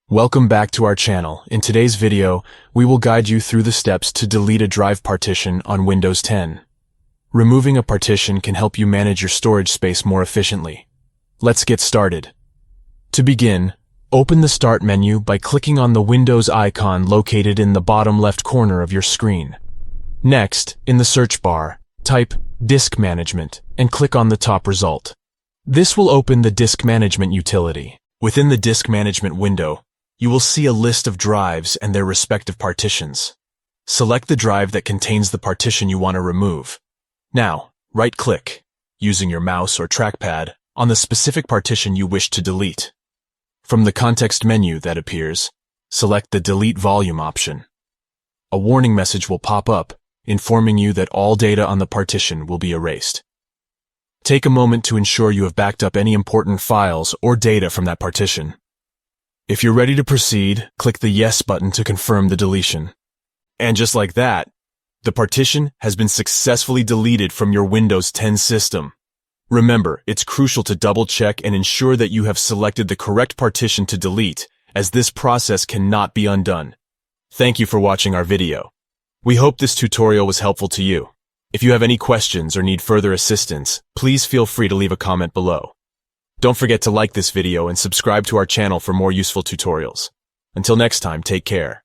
Welcome back to our channel. In today's video, we will guide you through the steps to delete a drive partition on Windows 10. Removing a partition can help you manage your storage space more efficiently. Let's get started. To begin, open the Start menu by clicking on the Windows icon located in the bottom left corner of your screen. Next, in the search bar, type Disk Management and click on the top result. This will open the Disk Management utility. Within the Disk Management window, you will see a list of drives and their respective partitions. Select the drive that contains the partition you want to remove. Now, right-click, using your mouse or trackpad, on the specific partition you wish to delete. From the context menu that appears, select the Delete Volume option. A warning message will pop up, informing you that all data on the partition will be erased. Take a moment to ensure you have backed up any important files or data from that partition. If you're ready to proceed, click the Yes button to confirm the deletion. And just like that, the partition has been successfully deleted from your Windows 10 system. Remember, it's crucial to double-check and ensure that you have selected the correct partition to delete, as this process cannot be undone. Thank you for watching our video. We hope this tutorial was helpful to you. If you have any questions or need further assistance, please feel free to leave a comment below. Don't forget to like this video and subscribe to our channel for more useful tutorials. Until next time, take care.